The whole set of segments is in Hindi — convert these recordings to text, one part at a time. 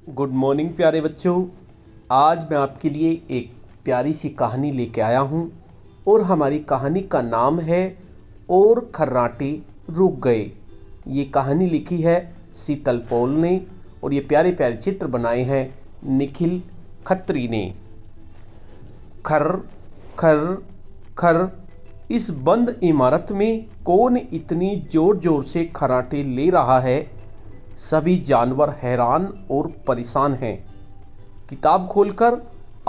गुड मॉर्निंग प्यारे बच्चों। आज मैं आपके लिए एक प्यारी सी कहानी लेके आया हूँ और हमारी कहानी का नाम है और खर्राटे रुक गए। ये कहानी लिखी है शीतल पॉल ने और ये प्यारे प्यारे चित्र बनाए हैं निखिल खत्री ने। खर खर खर, इस बंद इमारत में कौन इतनी जोर जोर से खर्राटे ले रहा है? सभी जानवर हैरान और परेशान हैं। किताब खोलकर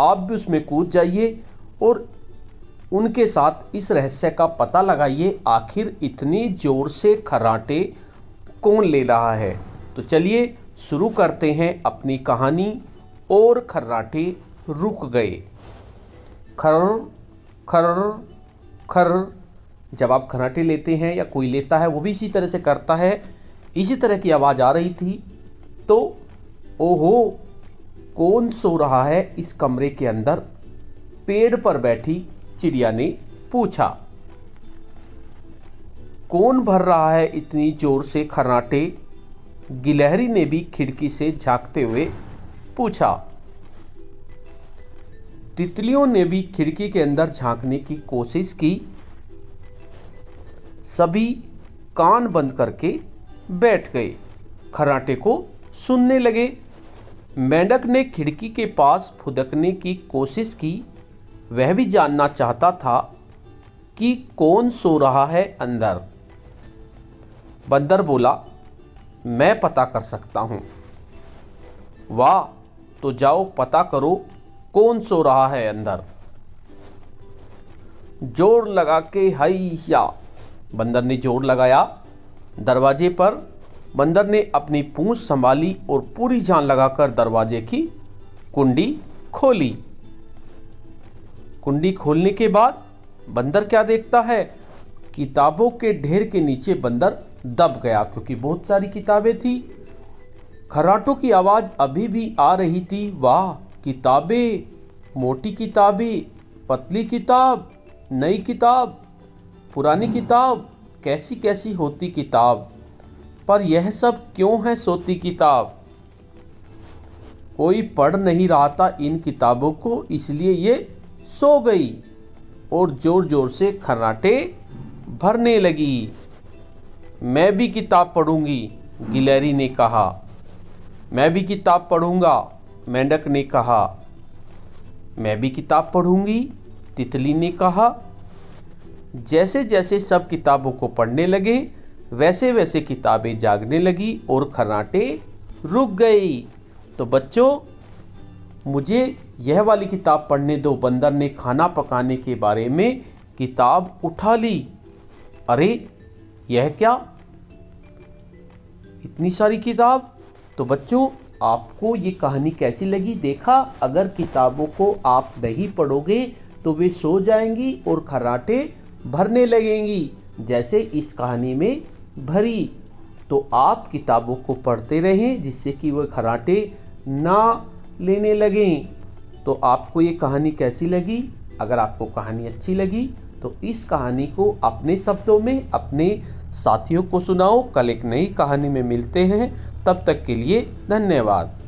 आप भी उसमें कूद जाइए और उनके साथ इस रहस्य का पता लगाइए, आखिर इतनी जोर से खर्राटे कौन ले रहा है। तो चलिए शुरू करते हैं अपनी कहानी और खर्राटे रुक गए। खर खर खर, जब आप खर्राटे लेते हैं या कोई लेता है वो भी इसी तरह से करता है। इसी तरह की आवाज़ आ रही थी तो ओहो, कौन सो रहा है इस कमरे के अंदर? पेड़ पर बैठी चिड़िया ने पूछा। कौन भर रहा है इतनी जोर से खर्राटे? गिलहरी ने भी खिड़की से झांकते हुए पूछा। तितलियों ने भी खिड़की के अंदर झांकने की कोशिश की। सभी कान बंद करके बैठ गए, खर्राटे को सुनने लगे। मेंढक ने खिड़की के पास फुदकने की कोशिश की। वह भी जानना चाहता था कि कौन सो रहा है अंदर। बंदर बोला, मैं पता कर सकता हूँ। वाह, तो जाओ पता करो कौन सो रहा है अंदर। जोर लगा के हैया, बंदर ने जोर लगाया। दरवाजे पर बंदर ने अपनी पूंछ संभाली और पूरी जान लगाकर दरवाजे की कुंडी खोली। कुंडी खोलने के बाद बंदर क्या देखता है? किताबों के ढेर के नीचे बंदर दब गया, क्योंकि बहुत सारी किताबें थी। खर्राटों की आवाज अभी भी आ रही थी। वाह, किताबें, मोटी किताबें, पतली किताब, नई किताब, पुरानी किताब, कैसी कैसी होती किताब, पर यह सब क्यों है सोती किताब? कोई पढ़ नहीं रहा था इन किताबों को, इसलिए ये सो गई और जोर जोर से खर्राटे भरने लगी। मैं भी किताब पढ़ूंगी, गिलहरी ने कहा। मैं भी किताब पढ़ूंगा, मेंढक ने कहा। मैं भी किताब पढ़ूंगी, तितली ने कहा। जैसे जैसे सब किताबों को पढ़ने लगे वैसे वैसे किताबें जागने लगी और खर्राटे रुक गई। तो बच्चों, मुझे यह वाली किताब पढ़ने दो। बंदर ने खाना पकाने के बारे में किताब उठा ली। अरे यह क्या, इतनी सारी किताब! तो बच्चों, आपको ये कहानी कैसी लगी? देखा, अगर किताबों को आप नहीं पढ़ोगे तो वे सो जाएंगी और खर्राटे भरने लगेंगी, जैसे इस कहानी में भरी। तो आप किताबों को पढ़ते रहें जिससे कि वह खर्राटे ना लेने लगें। तो आपको ये कहानी कैसी लगी? अगर आपको कहानी अच्छी लगी तो इस कहानी को अपने शब्दों में अपने साथियों को सुनाओ। कल एक नई कहानी में मिलते हैं, तब तक के लिए धन्यवाद।